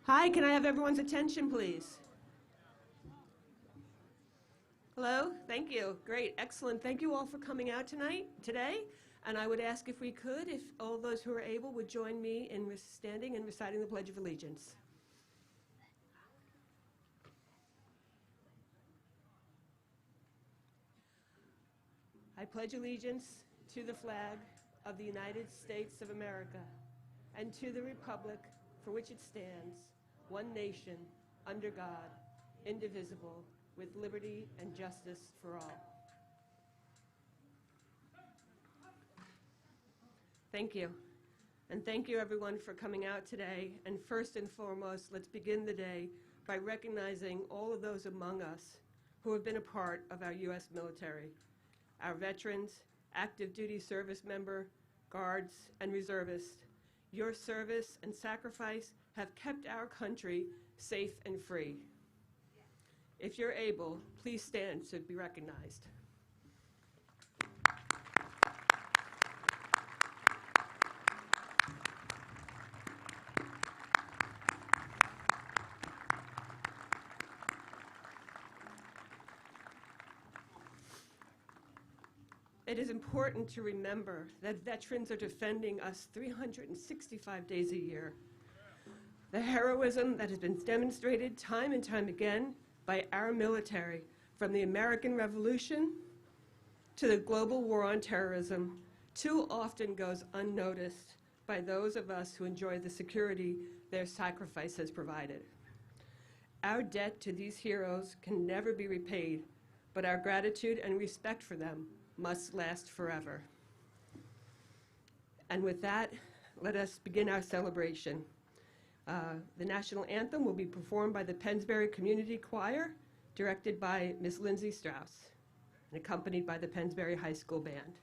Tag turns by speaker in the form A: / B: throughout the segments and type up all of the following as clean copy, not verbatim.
A: Hi, can I have everyone's attention, please? Hello, thank you. Great, excellent. Thank you all for coming out today. And I would ask if we could, if all those who are able would join me in standing and reciting the Pledge of Allegiance. I pledge allegiance to the flag of the United States of America and to the republic for which it stands, one nation, under God, indivisible, with liberty and justice for all. Thank you. And thank you, everyone, for coming out today. And first and foremost, let's begin the day by recognizing all of those among us who have been a part of our U.S. military, our veterans, active duty service member, guards, and reservists. Your service and sacrifice have kept our country safe and free. If you're able, please stand to be recognized. It is important to remember that veterans are defending us 365 days a year. The heroism that has been demonstrated time and time again by our military, from the American Revolution to the global war on terrorism, too often goes unnoticed by those of us who enjoy the security their sacrifice has provided. Our debt to these heroes can never be repaid, but our gratitude and respect for them must last forever. And with that, let us begin our celebration. The national anthem will be performed by the Pennsbury Community Choir, directed by Ms. Lindsay Strauss, and accompanied by the Pennsbury High School Band.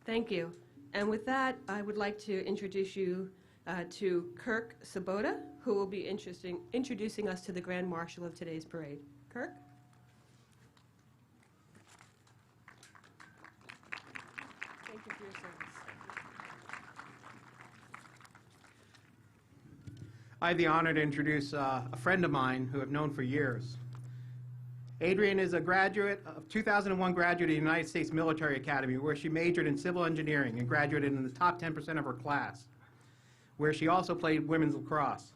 A: Thank you. And with that, I would like to introduce you to Kirk Sabota, who will be introducing us to the Grand Marshal of today's parade. Kirk? Thank you for your service.
B: I have the honor to introduce a friend of mine who I've known for years. Adrienne is a graduate of 2001 graduate of the United States Military Academy, where she majored in civil engineering and graduated in the top 10% of her class, where she also played women's lacrosse.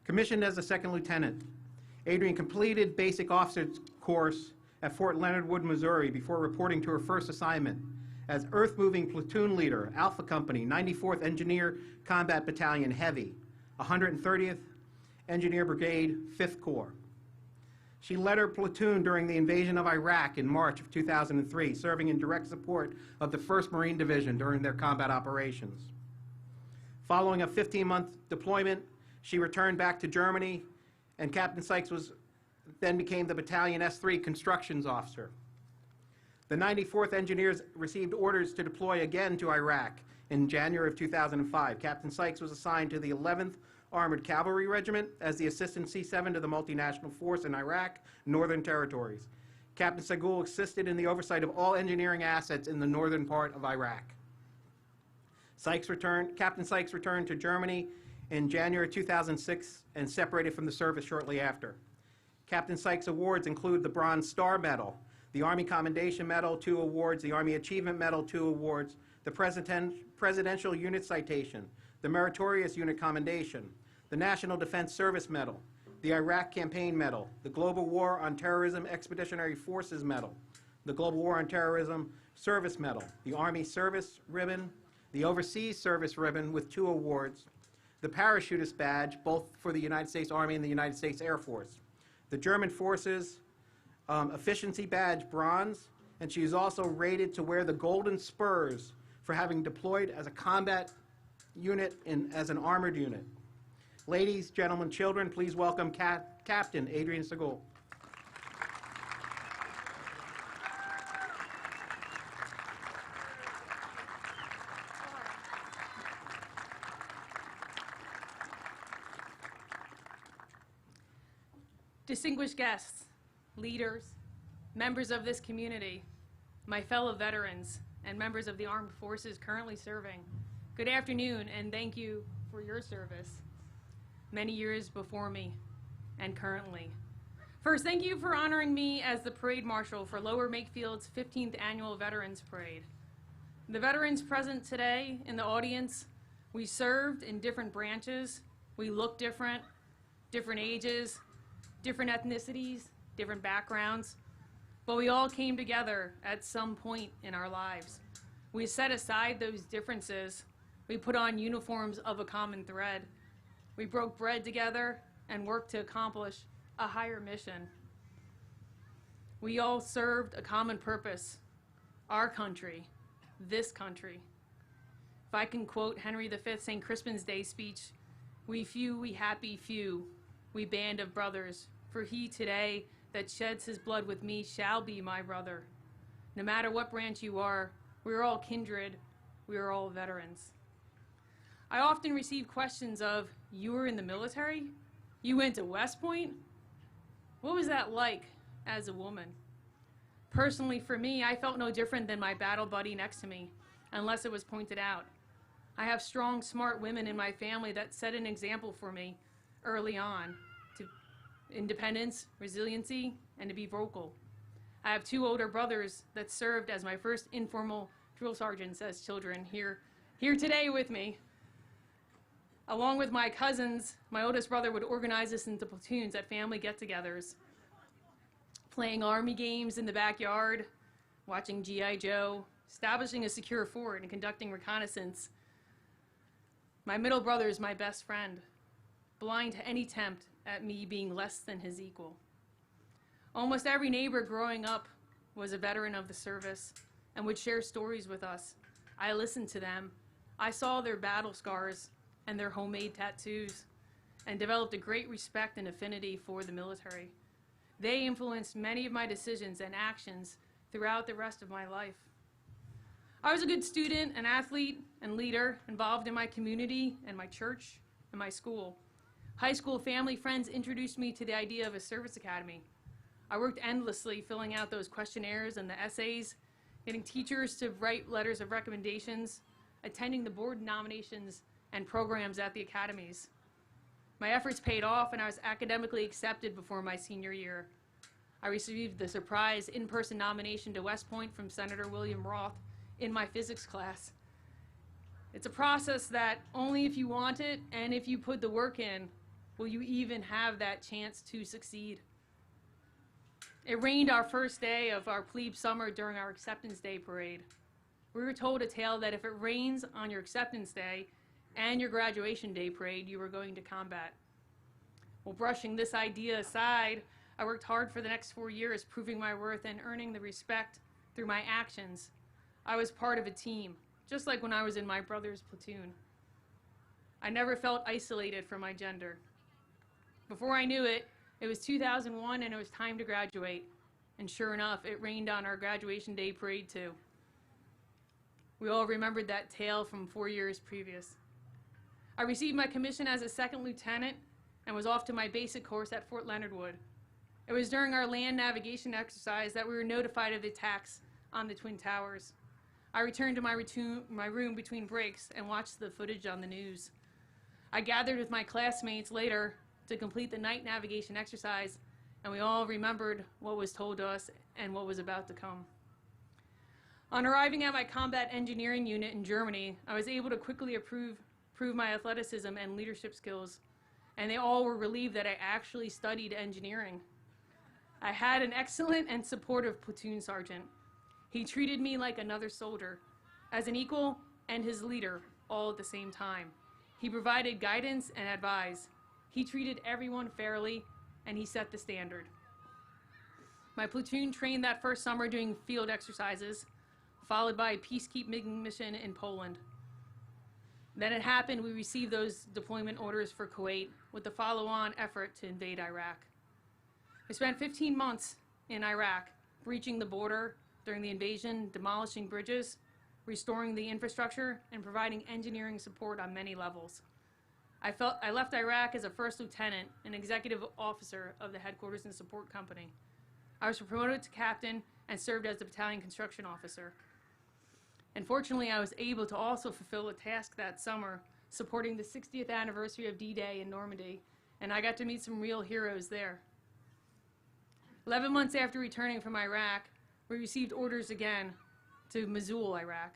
B: Commissioned as a second lieutenant, Adrienne completed basic officer's course at Fort Leonard Wood, Missouri, before reporting to her first assignment as earth-moving platoon leader, Alpha Company, 94th Engineer Combat Battalion Heavy, 130th Engineer Brigade, 5th Corps. She led her platoon during the invasion of Iraq in March of 2003, serving in direct support of the 1st Marine Division during their combat operations. Following a 15-month deployment, she returned back to Germany, and Captain Sykes then became the Battalion S3 Constructions Officer. The 94th Engineers received orders to deploy again to Iraq in January of 2005. Captain Sykes was assigned to the 11th Armored Cavalry Regiment as the Assistant C-7 to the multinational force in Iraq, Northern Territories. Captain Segul assisted in the oversight of all engineering assets in the northern part of Iraq. Captain Sykes returned to Germany in January 2006 and separated from the service shortly after. Captain Sykes' awards include the Bronze Star Medal, the Army Commendation Medal, 2 awards, the Army Achievement Medal, 2 awards, the Presidential Unit Citation, the Meritorious Unit Commendation, the National Defense Service Medal, the Iraq Campaign Medal, the Global War on Terrorism Expeditionary Forces Medal, the Global War on Terrorism Service Medal, the Army Service Ribbon, the Overseas Service Ribbon with 2 awards, the Parachutist Badge, both for the United States Army and the United States Air Force, the German Forces Efficiency Badge, Bronze, and she is also rated to wear the Golden Spurs for having deployed as a combat unit as an armored unit. Ladies, gentlemen, children, please welcome Captain Adrian Segul.
C: Distinguished guests, leaders, members of this community, my fellow veterans, and members of the armed forces currently serving, good afternoon, and thank you for your service many years before me and currently. First, thank you for honoring me as the parade marshal for Lower Makefield's 15th Annual Veterans Parade. The veterans present today in the audience, we served in different branches, we look different, different ages, different ethnicities, different backgrounds, but we all came together at some point in our lives. We set aside those differences. We put on uniforms of a common thread. We broke bread together and worked to accomplish a higher mission. We all served a common purpose, our country, this country. If I can quote Henry V's St. Crispin's Day speech, "We few, we happy few, we band of brothers, for he today that sheds his blood with me shall be my brother." No matter what branch you are, we are all kindred, we are all veterans. I often receive questions of, "You were in the military? You went to West Point? What was that like as a woman?" Personally, for me, I felt no different than my battle buddy next to me, unless it was pointed out. I have strong, smart women in my family that set an example for me early on to independence, resiliency, and to be vocal. I have 2 older brothers that served as my first informal drill sergeants as children here today with me. Along with my cousins, my oldest brother would organize us into platoons at family get-togethers, playing army games in the backyard, watching G.I. Joe, establishing a secure fort, and conducting reconnaissance. My middle brother is my best friend, blind to any attempt at me being less than his equal. Almost every neighbor growing up was a veteran of the service and would share stories with us. I listened to them. I saw their battle scars and their homemade tattoos, and developed a great respect and affinity for the military. They influenced many of my decisions and actions throughout the rest of my life. I was a good student, an athlete, and leader involved in my community and my church and my school. High school family friends introduced me to the idea of a service academy. I worked endlessly filling out those questionnaires and the essays, getting teachers to write letters of recommendations, attending the board nominations and programs at the academies. My efforts paid off, and I was academically accepted before my senior year. I received the surprise in-person nomination to West Point from Senator William Wreath in my physics class. It's a process that only if you want it and if you put the work in will you even have that chance to succeed. It rained our first day of our plebe summer during our acceptance day parade. We were told a tale that if it rains on your acceptance day and your graduation day parade, you were going to combat. Well, brushing this idea aside, I worked hard for the next 4 years, proving my worth and earning the respect through my actions. I was part of a team, just like when I was in my brother's platoon. I never felt isolated from my gender. Before I knew it, it was 2001 and it was time to graduate. And sure enough, it rained on our graduation day parade too. We all remembered that tale from 4 years previous. I received my commission as a second lieutenant and was off to my basic course at Fort Leonard Wood. It was during our land navigation exercise that we were notified of the attacks on the Twin Towers. I returned to my room between breaks and watched the footage on the news. I gathered with my classmates later to complete the night navigation exercise, and we all remembered what was told to us and what was about to come. On arriving at my combat engineering unit in Germany, I was able to quickly prove my athleticism and leadership skills, and they all were relieved that I actually studied engineering. I had an excellent and supportive platoon sergeant. He treated me like another soldier, as an equal and his leader, all at the same time. He provided guidance and advice. He treated everyone fairly, and he set the standard. My platoon trained that first summer doing field exercises, followed by a peacekeeping mission in Poland. Then it happened, we received those deployment orders for Kuwait with the follow-on effort to invade Iraq. I spent 15 months in Iraq, breaching the border during the invasion, demolishing bridges, restoring the infrastructure, and providing engineering support on many levels. I left Iraq as a first lieutenant and executive officer of the headquarters and support company. I was promoted to captain and served as the battalion construction officer. And fortunately, I was able to also fulfill a task that summer, supporting the 60th anniversary of D-Day in Normandy, and I got to meet some real heroes there. 11 months after returning from Iraq, we received orders again to Mosul, Iraq,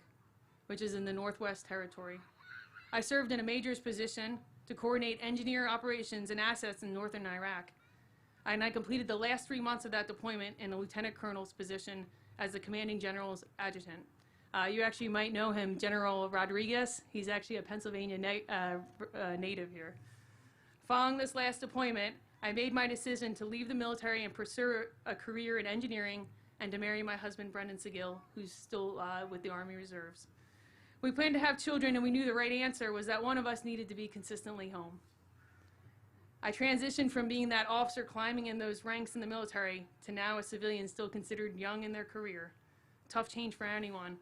C: which is in the Northwest Territory. I served in a major's position to coordinate engineer operations and assets in northern Iraq. And I completed the last 3 months of that deployment in a lieutenant colonel's position as the commanding general's adjutant. You actually might know him, General Rodriguez. He's actually a Pennsylvania native here. Following this last deployment, I made my decision to leave the military and pursue a career in engineering and to marry my husband, Brendan Segill, who's still with the Army Reserves. We planned to have children, and we knew the right answer was that one of us needed to be consistently home. I transitioned from being that officer climbing in those ranks in the military to now a civilian still considered young in their career. Tough change for anyone.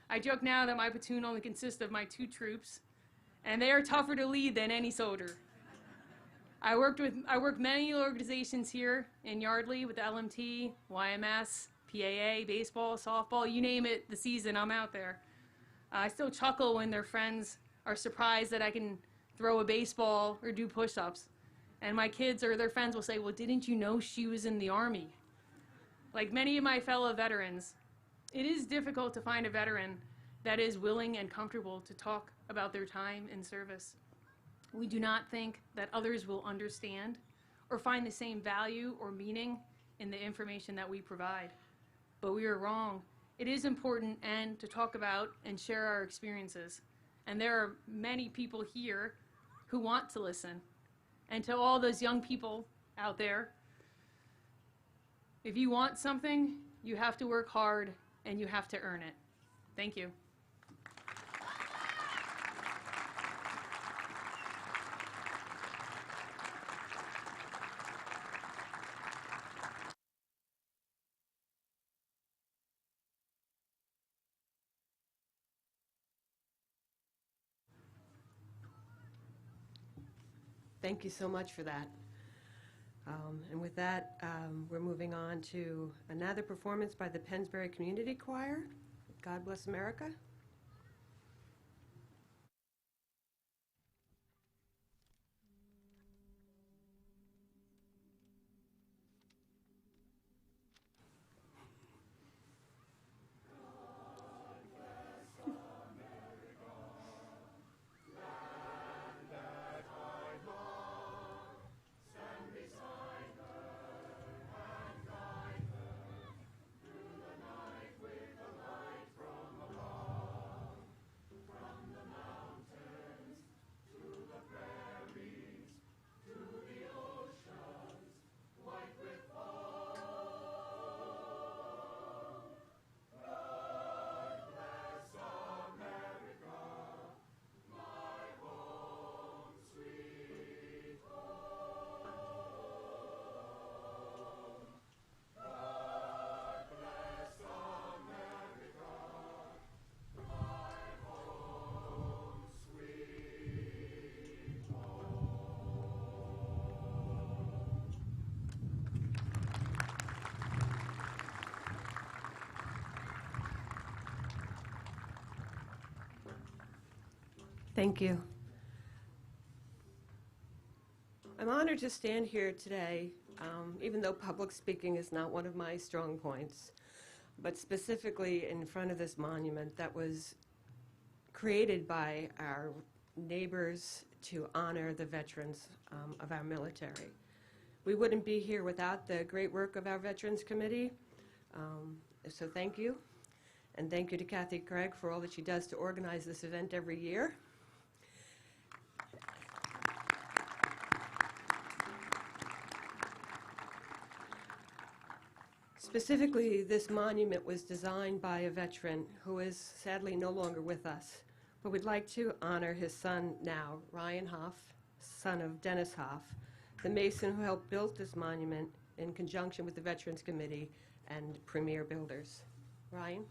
C: I joke now that my platoon only consists of my 2 troops, and they are tougher to lead than any soldier. I worked many organizations here in Yardley with LMT, YMS, PAA, baseball, softball, you name it, the season, I'm out there. I still chuckle when their friends are surprised that I can throw a baseball or do push-ups. And my kids or their friends will say, well, didn't you know she was in the Army? Like many of my fellow veterans, it is difficult to find a veteran that is willing and comfortable to talk about their time in service. We do not think that others will understand or find the same value or meaning in the information that we provide. But we are wrong. It is important and to talk about and share our experiences. And there are many people here who want to listen. And to all those young people out there, if you want something, you have to work hard and you have to earn it. Thank you.
A: Thank you so much for that. And with that, we're moving on to another performance by the Pennsbury Community Choir, God Bless America.
D: With the light from above.
A: Thank you. I'm honored to stand here today, even though public speaking is not one of my strong points, but specifically in front of this monument that was created by our neighbors to honor the veterans of our military. We wouldn't be here without the great work of our Veterans Committee, so thank you. And thank you to Kathy Craig for all that she does to organize this event every year. Specifically, this monument was designed by a veteran who is sadly no longer with us, but we'd like to honor his son now, Ryan Hoff, son of Dennis Hoff, the mason who helped build this monument in conjunction with the Veterans Committee and Premier Builders. Ryan?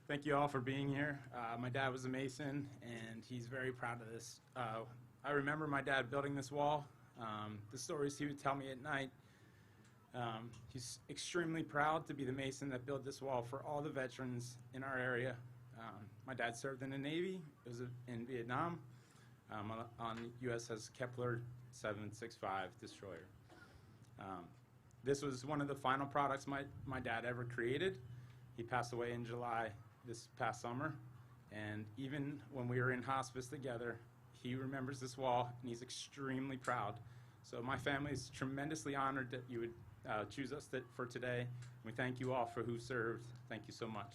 D: Thank you all for being here. My dad was a mason, and he's very proud of this. I remember my dad building this wall. The stories he would tell me at night. He's extremely proud to be the mason that built this wall for all the veterans in our area. My dad served in the Navy. It was in Vietnam on USS Kepler 765 destroyer. This was one of the final products my dad ever created. He passed away in July this past summer, and even when we were in hospice together, he remembers this wall, and he's extremely proud. So my family is tremendously honored that you would choose us for today. We thank you all for who served. Thank you so much.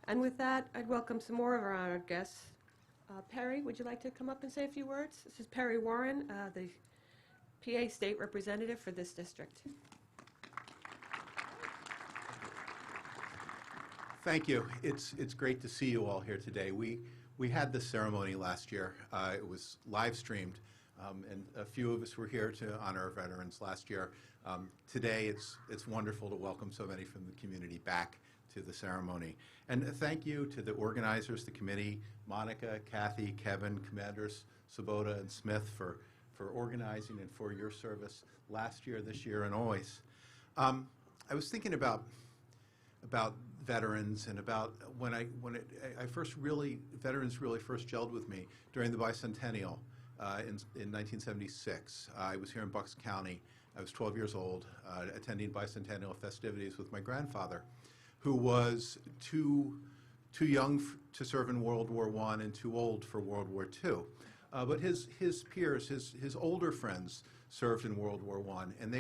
A: And with that, I'd welcome some more of our honored guests. Perry, would you like to come up and say a few words? This is Perry Warren, the PA State Representative for this district.
E: Thank you. It's great to see you all here today. We had this ceremony last year. It was live streamed, and a few of us were here to honor our veterans last year. Today, it's wonderful to welcome so many from the community back to the ceremony. And thank you to the organizers, the committee, Monica, Kathy, Kevin, Commanders Sabota and Smith for organizing and for your service last year, this year, and always. I was thinking about veterans and about when veterans really first gelled with me during the bicentennial in 1976. I was here in Bucks County. I was 12 years old, attending bicentennial festivities with my grandfather, who was too young to serve in World War I and too old for World War II. But his peers, his older friends, served in World War I, and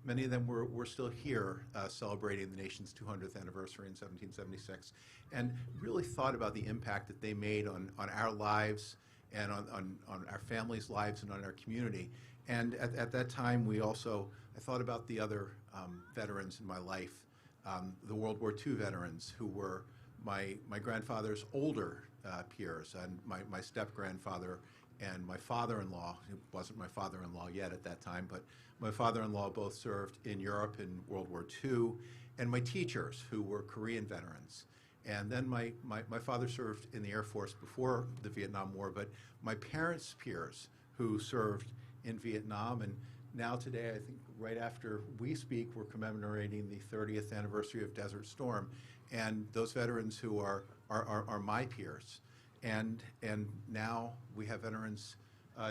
E: many of them were still here celebrating the nation's 200th anniversary in 1776, and really thought about the impact that they made on our lives and on our families' lives and on our community. And at that time, I thought about the other veterans in my life, the World War II veterans who were my grandfather's older peers, and my step-grandfather and my father-in-law, who wasn't my father-in-law yet at that time, but my father-in-law both served in Europe in World War II, and my teachers, who were Korean veterans. And then my father served in the Air Force before the Vietnam War, but my parents' peers who served in Vietnam, and now today, I think right after we speak, we're commemorating the 30th anniversary of Desert Storm, and those veterans who are my peers. And now we have veterans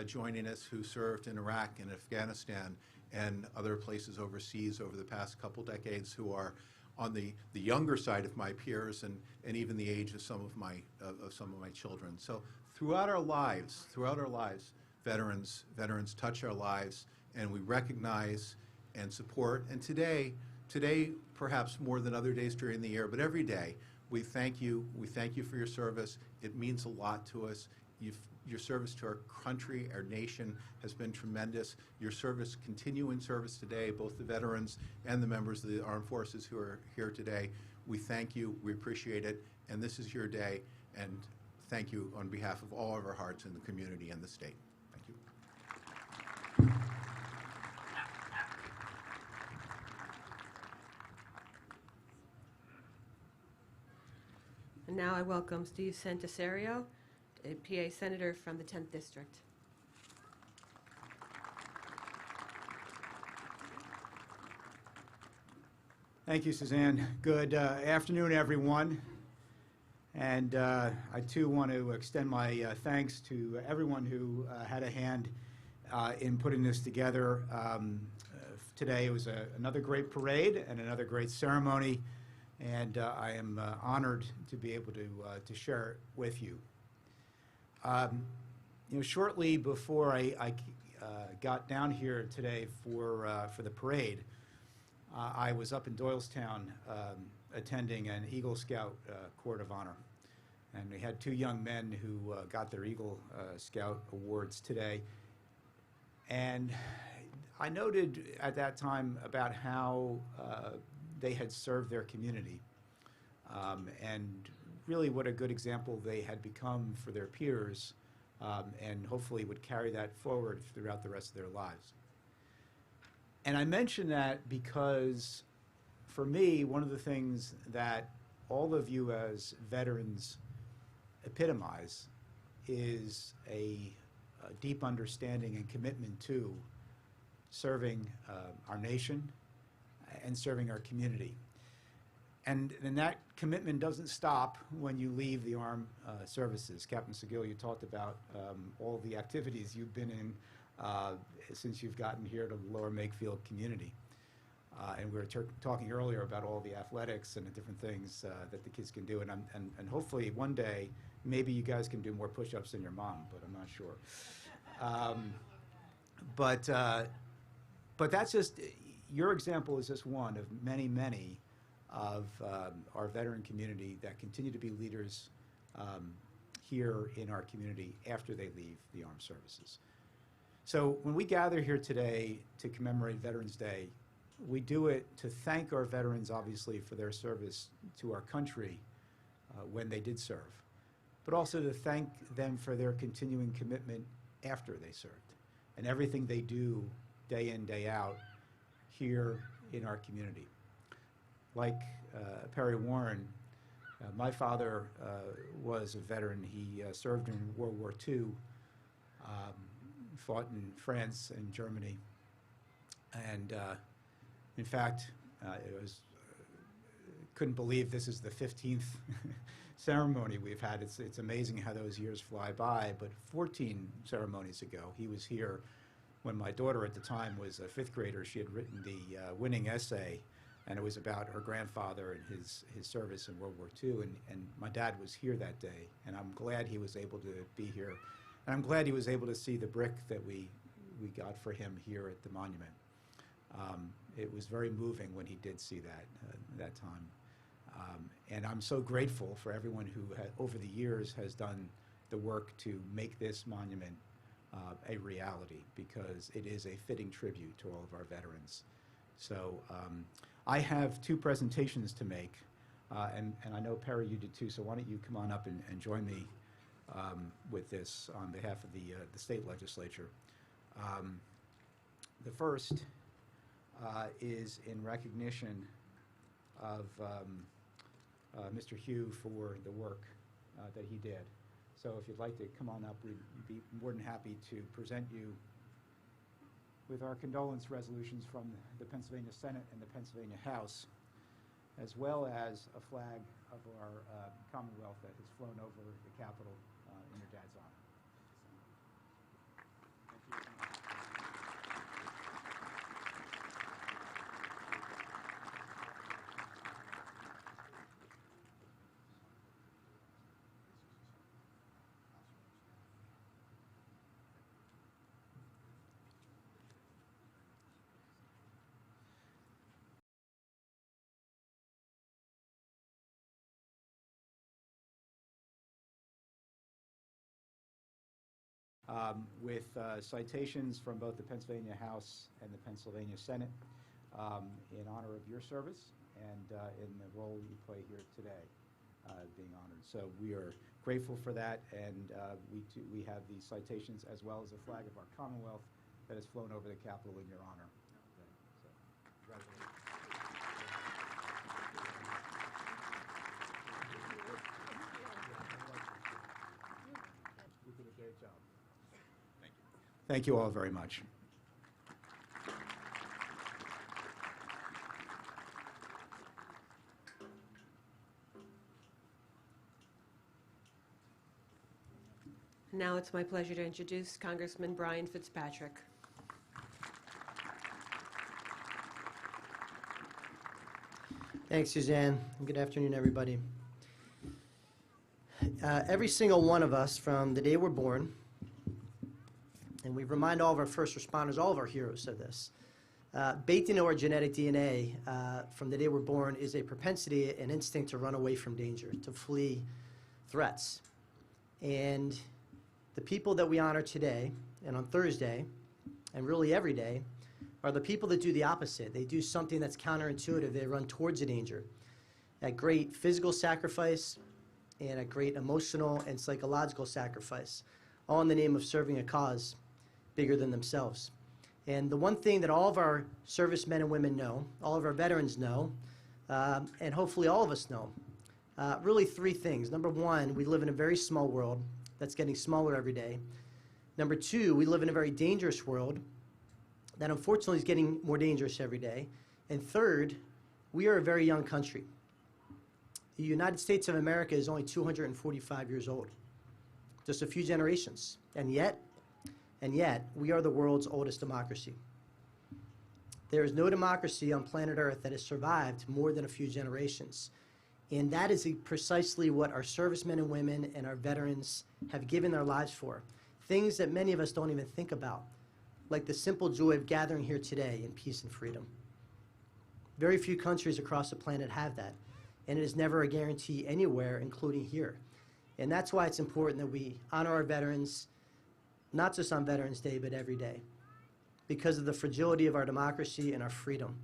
E: joining us who served in Iraq and Afghanistan and other places overseas over the past couple decades, who are on the younger side of my peers and even the age of some of my children. So throughout our lives, veterans touch our lives, and we recognize and support. And today perhaps more than other days during the year, but every day, we thank you. We thank you for your service. It means a lot to us. Your service to our country, our nation, has been tremendous. Your continuing service today, both the veterans and the members of the armed forces who are here today, we thank you. We appreciate it. And this is your day. And thank you on behalf of all of our hearts in the community and the state. Thank you.
A: now I welcome Steve Santosario, a PA Senator from the 10th District.
F: Thank you, Suzanne. Good afternoon, everyone. And I, too, want to extend my thanks to everyone who had a hand in putting this together. Today it was another great parade and another great ceremony, and I am honored to be able to share it with you. Shortly before I got down here today for the parade, I was up in Doylestown attending an Eagle Scout Court of Honor. And we had two young men who got their Eagle Scout awards today. And I noted at that time about how they had served their community and really what a good example they had become for their peers and hopefully would carry that forward throughout the rest of their lives. And I mention that because, for me, one of the things that all of you as veterans epitomize is a deep understanding and commitment to serving our nation and serving our community. And that commitment doesn't stop when you leave the armed services. Captain Seguil, you talked about all the activities you've been in since you've gotten here to the Lower Makefield community. And we were talking earlier about all the athletics and the different things that the kids can do. And hopefully one day, maybe you guys can do more push-ups than your mom, but I'm not sure. But that's just, your example is just one of many, many of our veteran community that continue to be leaders here in our community after they leave the armed services. So when we gather here today to commemorate Veterans Day, we do it to thank our veterans, obviously, for their service to our country when they did serve, but also to thank them for their continuing commitment after they served and everything they do day in, day out here in our community. Like Perry Warren, my father was a veteran. He served in World War II, fought in France and Germany, and in fact, couldn't believe this is the 15th ceremony we've had. It's amazing how those years fly by, but 14 ceremonies ago, he was here when my daughter at the time was a fifth grader. She had written the winning essay, and it was about her grandfather and his service in World War II, and my dad was here that day, and I'm glad he was able to be here. And I'm glad he was able to see the brick that we got for him here at the monument. It was very moving when he did see that time. And I'm so grateful for everyone who over the years has done the work to make this monument a reality, because it is a fitting tribute to all of our veterans. So I have two presentations to make, and I know, Perry, you did too, so why don't you come on up and join me with this on behalf of the state legislature. The first is in recognition of Mr. Hugh for the work that he did. So if you'd like to come on up, we'd be more than happy to present you with our condolence resolutions from the Pennsylvania Senate and the Pennsylvania House, as well as a flag of our Commonwealth that has flown over the Capitol in your dad's honor. Thank you. With citations from both the Pennsylvania House and the Pennsylvania Senate in honor of your service and in the role you play here today, being honored. So we are grateful for that, and we have these citations as well as a flag of our Commonwealth that has flown over the Capitol in your honor. So, congratulations. Thank you all very much.
A: Now it's my pleasure to introduce Congressman Brian Fitzpatrick.
G: Thanks, Suzanne. Good afternoon, everybody. Every single one of us, from the day we're born, and we remind all of our first responders, all of our heroes of this, baked into our genetic DNA from the day we're born is a propensity, an instinct to run away from danger, to flee threats. And the people that we honor today and on Thursday, and really every day, are the people that do the opposite. They do something that's counterintuitive. They run towards a danger at great physical sacrifice and at great emotional and psychological sacrifice, all in the name of serving a cause bigger than themselves. And the one thing that all of our servicemen and women know, all of our veterans know, and hopefully all of us know, really three things. Number one, we live in a very small world that's getting smaller every day. Number two, we live in a very dangerous world that unfortunately is getting more dangerous every day. And third, we are a very young country. The United States of America is only 245 years old, just a few generations. And yet, we are the world's oldest democracy. There is no democracy on planet Earth that has survived more than a few generations. And that is precisely what our servicemen and women and our veterans have given their lives for. Things that many of us don't even think about, like the simple joy of gathering here today in peace and freedom. Very few countries across the planet have that, and it is never a guarantee anywhere, including here. And that's why it's important that we honor our veterans, not just on Veterans Day, but every day, because of the fragility of our democracy and our freedom.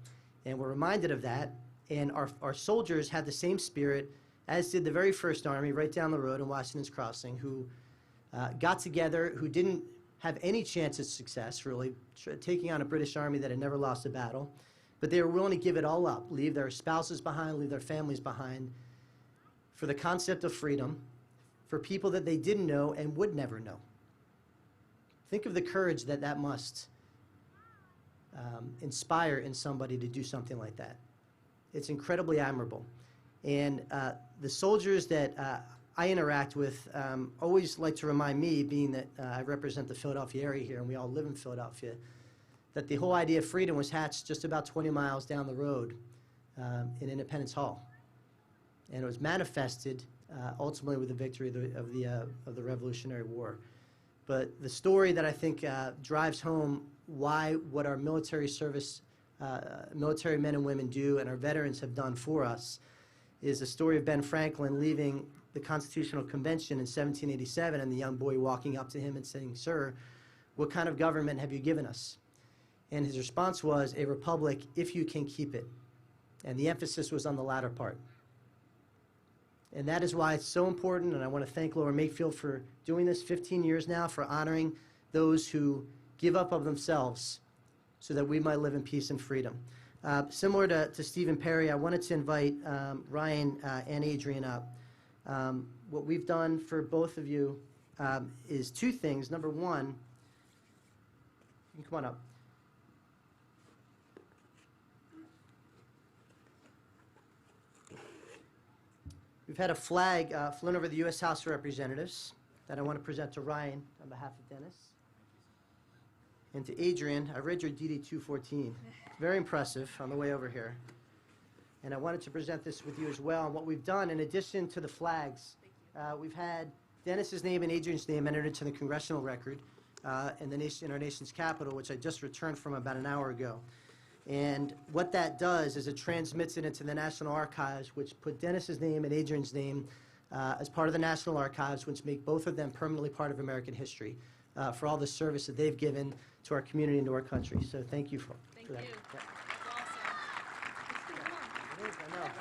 G: And we're reminded of that, and our soldiers had the same spirit as did the very first Army right down the road in Washington's Crossing, who got together, who didn't have any chance of success, really, taking on a British Army that had never lost a battle. But they were willing to give it all up, leave their spouses behind, leave their families behind, for the concept of freedom, for people that they didn't know and would never know. Think of the courage that that must inspire in somebody to do something like that. It's incredibly admirable. And the soldiers that I interact with always like to remind me, being that I represent the Philadelphia area here and we all live in Philadelphia, that the whole idea of freedom was hatched just about 20 miles down the road in Independence Hall. And it was manifested ultimately with the victory of the Revolutionary War. But the story that I think drives home why what our military service, military men and women do and our veterans have done for us is the story of Ben Franklin leaving the Constitutional Convention in 1787 and the young boy walking up to him and saying, "Sir, what kind of government have you given us?" And his response was, "A republic, if you can keep it." And the emphasis was on the latter part. And that is why it's so important, and I want to thank Lower Makefield for doing this 15 years now, for honoring those who give up of themselves so that we might live in peace and freedom. Similar to Stephen Perry, I wanted to invite Ryan and Adrian up. What we've done for both of you is two things. Number one, you can come on up. We've had a flag flown over the U.S. House of Representatives that I want to present to Ryan on behalf of Dennis. And to Adrian, I read your DD 214. Very impressive on the way over here. And I wanted to present this with you as well. And what we've done, in addition to the flags, we've had Dennis's name and Adrian's name entered into the congressional record in our nation's capital, which I just returned from about an hour ago. And what that does is it transmits it into the National Archives, which put Dennis's name and Adrian's name as part of the National Archives, which make both of them permanently part of American history for all the service that they've given to our community and to our country. So thank you for that.
C: Thank you.
G: Yeah.
C: That's awesome.
G: It is, I know.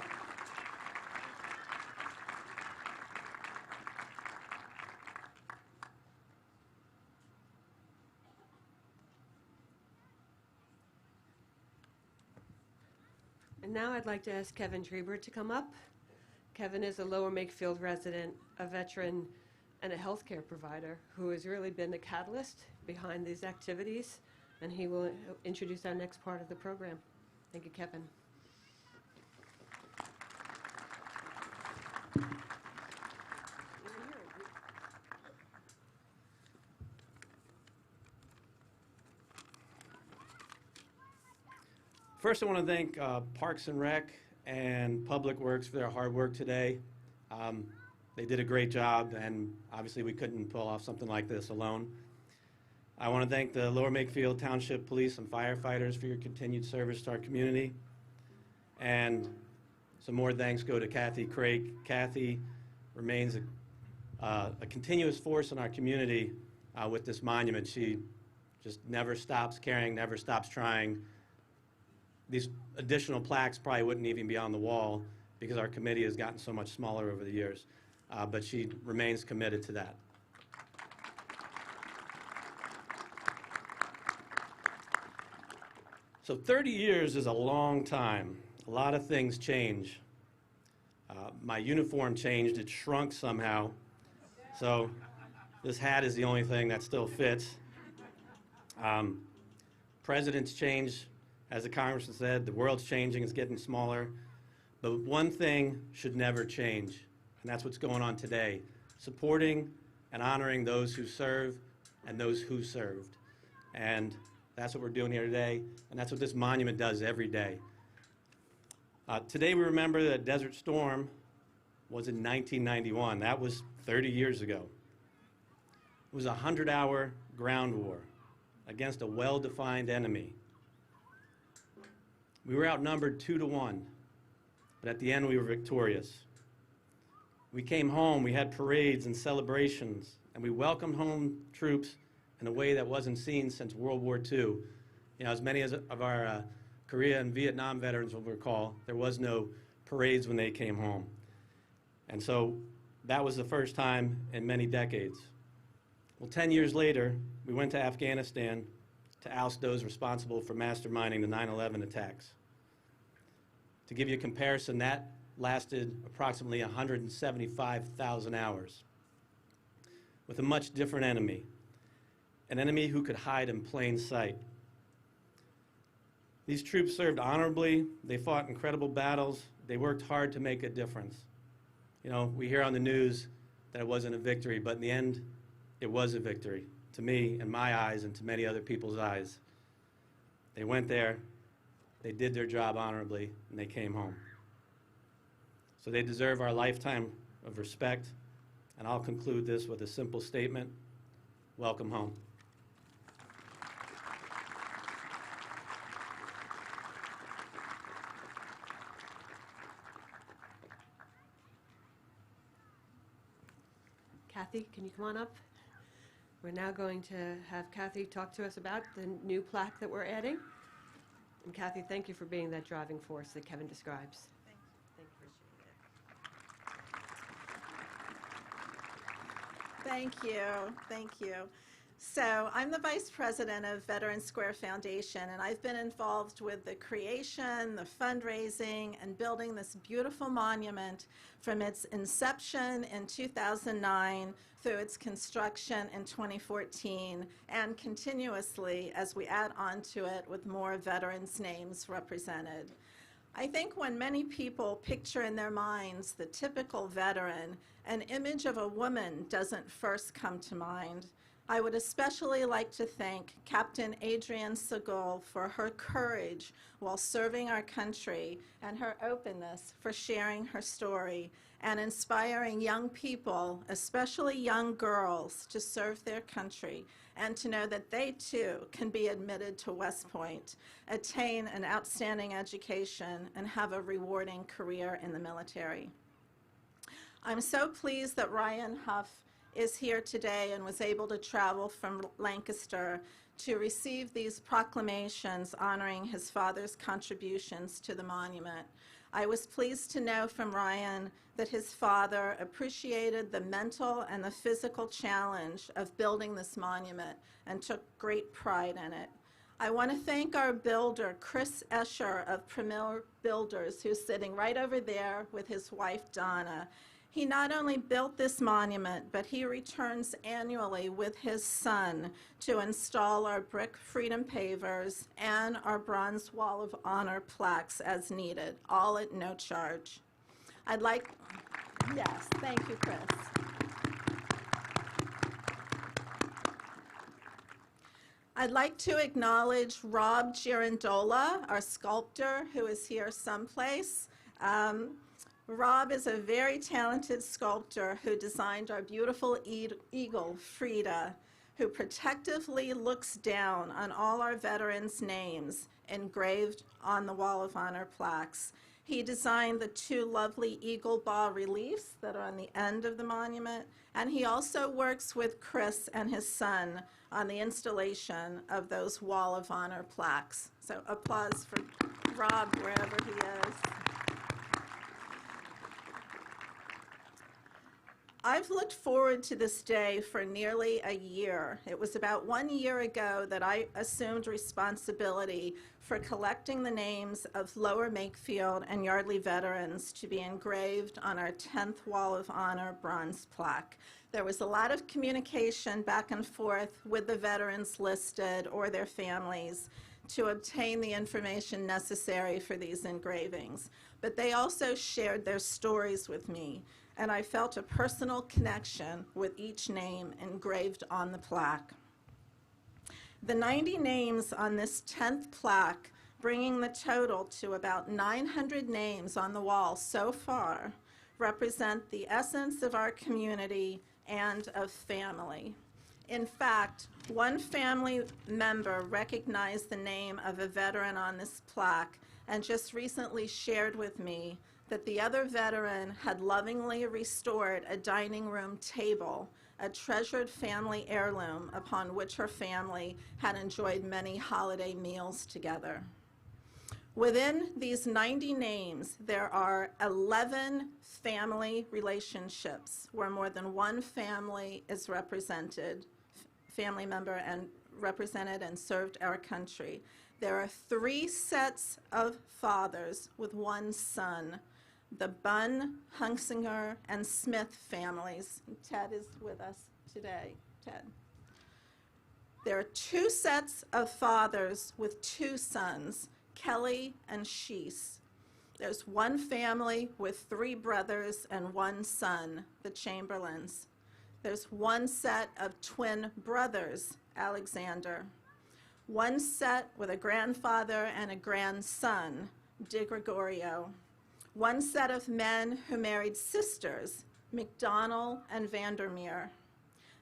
A: And now I'd like to ask Kevin Trevor to come up. Kevin is a Lower Makefield resident, a veteran, and a healthcare provider who has really been the catalyst behind these activities, and he will introduce our next part of the program. Thank you, Kevin.
H: First, I want to thank Parks and Rec and Public Works for their hard work today. They did a great job, and obviously we couldn't pull off something like this alone. I want to thank the Lower Makefield Township Police and firefighters for your continued service to our community. And some more thanks go to Kathy Craig. Kathy remains a continuous force in our community with this monument. She just never stops caring, never stops trying. These additional plaques probably wouldn't even be on the wall because our committee has gotten so much smaller over the years, but she remains committed to that. So 30 years is a long time. A lot of things change. My uniform changed, it shrunk somehow. So this hat is the only thing that still fits. Presidents change. As the Congressman said, the world's changing, it's getting smaller. But one thing should never change, and that's what's going on today, supporting and honoring those who serve and those who served. And that's what we're doing here today, and that's what this monument does every day. Today we remember that Desert Storm was in 1991. That was 30 years ago. It was a 100-hour ground war against a well-defined enemy. We were outnumbered 2-1, but at the end we were victorious. We came home, we had parades and celebrations, and we welcomed home troops in a way that wasn't seen since World War II. You know, as many of our Korea and Vietnam veterans will recall, there was no parades when they came home. And so that was the first time in many decades. Well, 10 years later, we went to Afghanistan to oust those responsible for masterminding the 9/11 attacks. To give you a comparison, that lasted approximately 175,000 hours with a much different enemy, an enemy who could hide in plain sight. These troops served honorably, they fought incredible battles, they worked hard to make a difference. You know, we hear on the news that it wasn't a victory, but in the end, it was a victory. To me, in my eyes, and to many other people's eyes. They went there, they did their job honorably, and they came home. So they deserve our lifetime of respect, and I'll conclude this with a simple statement: welcome home.
A: Kathy, can you come on up? We're now going to have Kathy talk to us about the new plaque that we're adding. And Kathy, thank you for being that driving force that Kevin describes.
I: Thank you. Thank you. So I'm the Vice President of Veteran Square Foundation, and I've been involved with the creation, the fundraising, and building this beautiful monument from its inception in 2009 through its construction in 2014, and continuously as we add on to it with more veterans' names represented. I think when many people picture in their minds the typical veteran, an image of a woman doesn't first come to mind. I would especially like to thank Captain Adrienne Segal for her courage while serving our country and her openness for sharing her story and inspiring young people, especially young girls, to serve their country and to know that they too can be admitted to West Point, attain an outstanding education, and have a rewarding career in the military. I'm so pleased that Ryan Huff is here today and was able to travel from Lancaster to receive these proclamations honoring his father's contributions to the monument. I was pleased to know from Ryan that his father appreciated the mental and the physical challenge of building this monument and took great pride in it. I want to thank our builder, Chris Escher of Premier Builders, who's sitting right over there with his wife, Donna. He not only built this monument, but he returns annually with his son to install our brick freedom pavers and our bronze Wall of Honor plaques as needed, all at no charge. Yes, thank you, Chris. I'd like to acknowledge Rob Girandola, our sculptor, who is here someplace. Rob is a very talented sculptor who designed our beautiful eagle, Frida, who protectively looks down on all our veterans' names engraved on the Wall of Honor plaques. He designed the two lovely eagle bas reliefs that are on the end of the monument, and he also works with Chris and his son on the installation of those Wall of Honor plaques. So applause for Rob wherever he is. I've looked forward to this day for nearly a year. It was about 1 year ago that I assumed responsibility for collecting the names of Lower Makefield and Yardley veterans to be engraved on our 10th Wall of Honor bronze plaque. There was a lot of communication back and forth with the veterans listed or their families to obtain the information necessary for these engravings. But they also shared their stories with me, and I felt a personal connection with each name engraved on the plaque. The 90 names on this 10th plaque, bringing the total to about 900 names on the wall so far, represent the essence of our community and of family. In fact, one family member recognized the name of a veteran on this plaque and just recently shared with me that the other veteran had lovingly restored a dining room table, a treasured family heirloom upon which her family had enjoyed many holiday meals together. Within these 90 names, there are 11 family relationships where more than one family is represented, family member and represented and served our country. There are 3 sets of fathers with one son, the Bunn, Hunsinger, and Smith families. Ted is with us today. Ted. There are 2 sets of fathers with 2 sons, Kelly and Sheese. There's one family with 3 brothers and 1 son, the Chamberlains. There's one set of twin brothers, Alexander. One set with a grandfather and a grandson, DiGregorio. One set of men who married sisters, McDonnell and Vandermeer.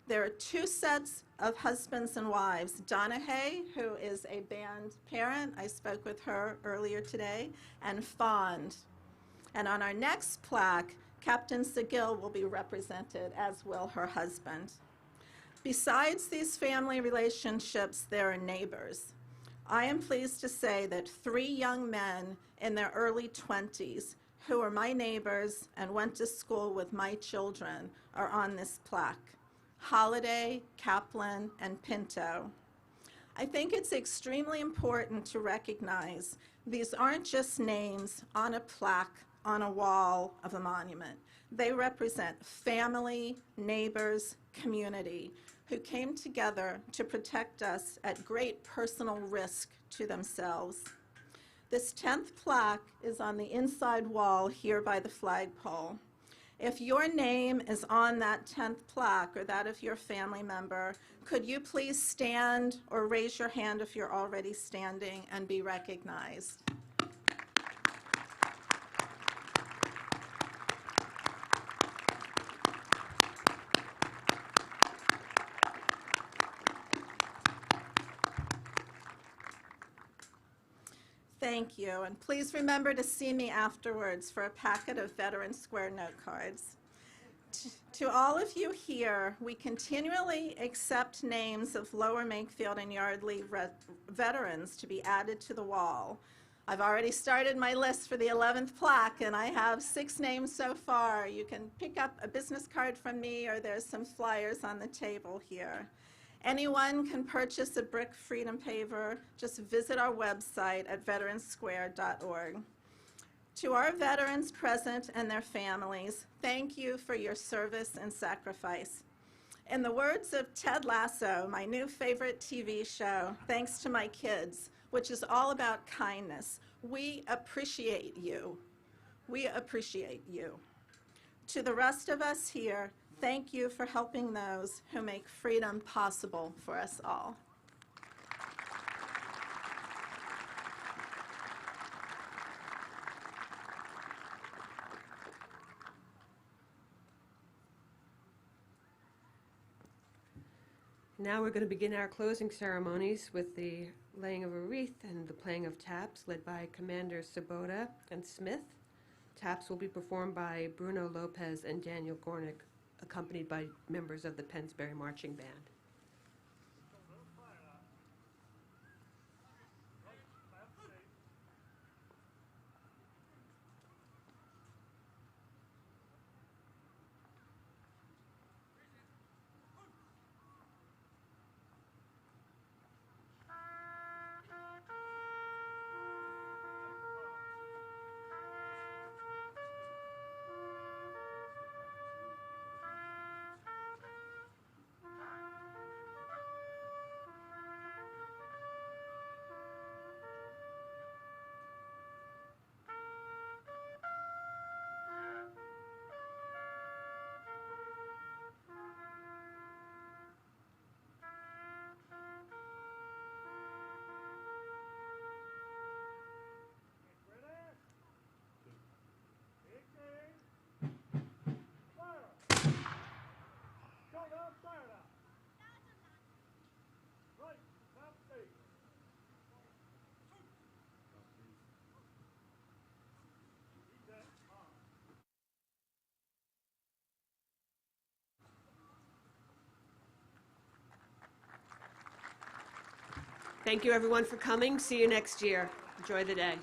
I: There are 2 sets of husbands and wives, Donahue, who is a band parent, I spoke with her earlier today, and Fond. And on our next plaque, Captain Seguil will be represented, as will her husband. Besides these family relationships, there are neighbors. I am pleased to say that 3 young men in their early 20s who are my neighbors and went to school with my children are on this plaque. Holiday, Kaplan, and Pinto. I think it's extremely important to recognize these aren't just names on a plaque on a wall of a monument. They represent family, neighbors, community who came together to protect us at great personal risk to themselves. This 10th plaque is on the inside wall here by the flagpole. If your name is on that 10th plaque or that of your family member, could you please stand or raise your hand if you're already standing and be recognized? Thank you, and please remember to see me afterwards for a packet of Veteran Square note cards. To all of you here, we continually accept names of Lower Makefield and Yardley veterans to be added to the wall. I've already started my list for the 11th plaque, and I have 6 names so far. You can pick up a business card from me, or there's some flyers on the table here. Anyone can purchase a brick freedom paver. Just visit our website at veteransquare.org. To our veterans present and their families, thank you for your service and sacrifice. In the words of Ted Lasso, my new favorite TV show, thanks to my kids, which is all about kindness, we appreciate you. We appreciate you. To the rest of us here, thank you for helping those who make freedom possible for us all.
A: Now we're going to begin our closing ceremonies with the laying of a wreath and the playing of taps, led by Commanders Sabota and Smith. Taps will be performed by Bruno Lopez and Daniel Gornick, accompanied by members of the Pennsbury Marching Band. Thank you, everyone, for coming. See you next year. Enjoy the day.